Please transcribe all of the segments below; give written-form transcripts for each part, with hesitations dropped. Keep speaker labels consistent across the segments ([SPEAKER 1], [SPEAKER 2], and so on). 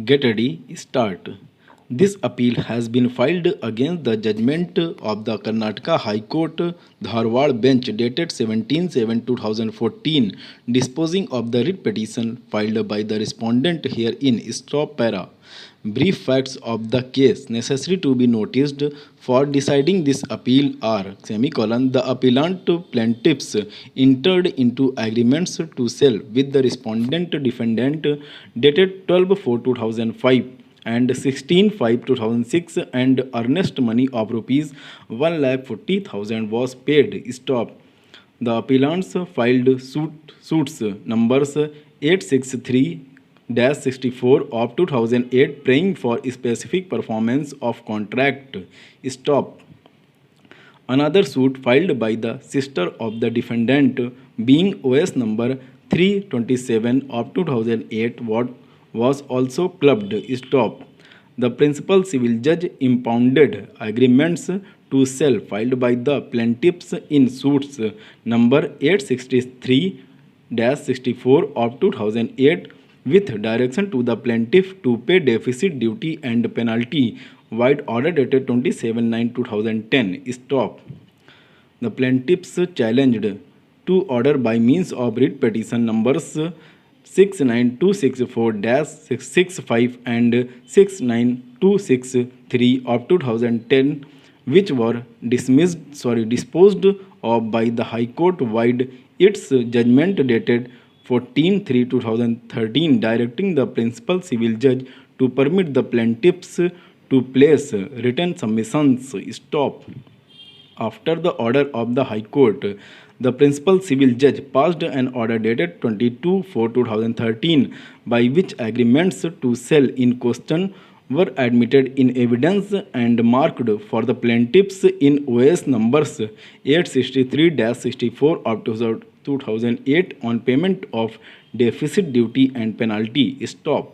[SPEAKER 1] Get ready, start. This appeal has been filed against the judgment of the Karnataka High Court Dharwad bench dated 17/7/2014 disposing of the writ petition filed by the respondent herein. Stop para. Brief facts of the case necessary to be noticed for deciding this appeal are semicolon the appellant plaintiffs entered into agreements to sell with the respondent defendant dated 12/4/2005 and 16/5/2006 and earnest money of rupees 1,40,000 was paid. Stop. The appellants filed suits numbers 863-64 of 2008 praying for specific performance of contract. Stop. Another suit filed by the sister of the defendant being OS number 327 of 2008 was also clubbed. Stop. The principal civil judge impounded agreements to sell filed by the plaintiffs in suits number 863-64 of 2008 with direction to the plaintiff to pay deficit duty and penalty wide order dated 27/9/2010. Stop. The plaintiffs challenged to order by means of writ petition numbers 69264-65 and 69263 of 2010 which were disposed of by the High Court vide its judgment dated 14/3/2013 directing the principal civil judge to permit the plaintiffs to place written submissions. Stop. After the order of the High Court, the principal civil judge passed an order dated 22/4/2013 by which agreements to sell in question were admitted in evidence and marked for the plaintiffs in OS numbers 863-64 of 2008 on payment of deficit duty and penalty. Stop.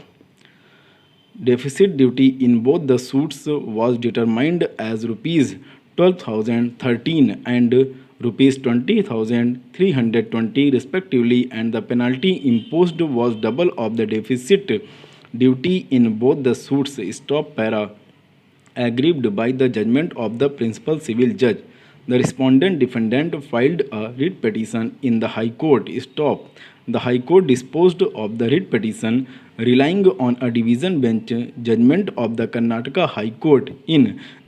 [SPEAKER 1] Deficit duty in both the suits was determined as rupees 12,013 and rupees 20,320 respectively, and the penalty imposed was double of the deficit duty in both the suits. Stop para. Aggrieved by the judgment of the principal civil judge, the respondent defendant filed a writ petition in the High Court. Stop. The High Court disposed of the writ petition relying on a division bench judgment of the Karnataka High Court in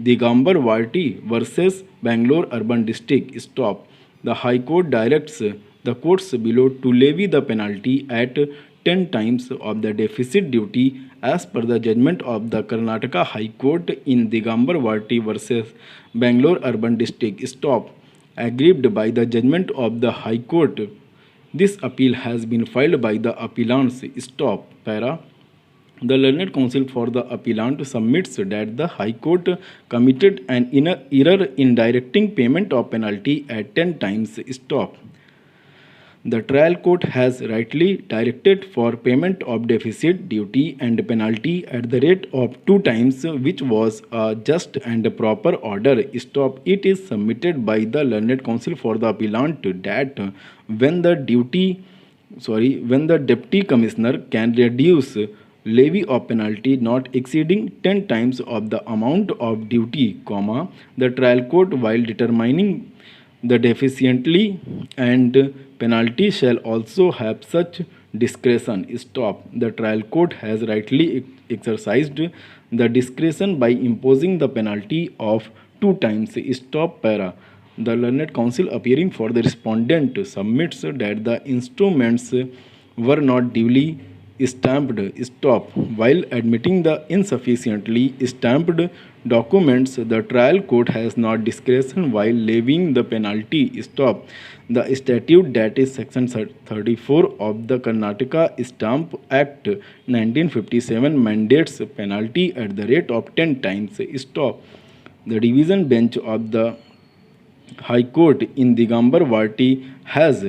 [SPEAKER 1] Digambar Varti versus Bangalore Urban District. Stop. The High Court directs the courts below to levy the penalty at 10 times of the deficit duty as per the judgment of the Karnataka High Court in Digambar Varti versus Bangalore Urban District. Stop. Aggrieved by the judgment of the High Court, this appeal has been filed by the appellants. Stop. Para. The learned counsel for the appellant submits that the High Court committed an error in directing payment of penalty at 10 times. Stop. The trial court has rightly directed for payment of deficit duty and penalty at the rate of 2 times, which was a just and proper order. Stop. It is submitted by the learned counsel for the appellant that when the deputy commissioner can reduce levy of penalty not exceeding 10 times of the amount of duty, the trial court while determining the deficiently and penalty shall also have such discretion. Stop. The trial court has rightly exercised the discretion by imposing the penalty of 2 times. Stop. Para. The learned counsel appearing for the respondent submits that the instruments were not duly stamped. Stop. While admitting the insufficiently stamped documents, the trial court has not discretion while levying the penalty. Stop. The statute, that is section 34 of the Karnataka Stamp Act 1957, mandates penalty at the rate of 10 times. Stop. The division bench of the High Court in Digambar Varti has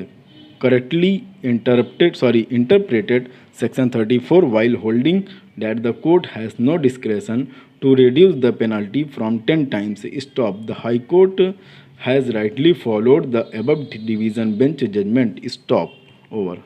[SPEAKER 1] correctly interpreted section 34 while holding that the court has no discretion to reduce the penalty from 10 times. Stop. The High Court has rightly followed the above division bench judgment. Stop. Over.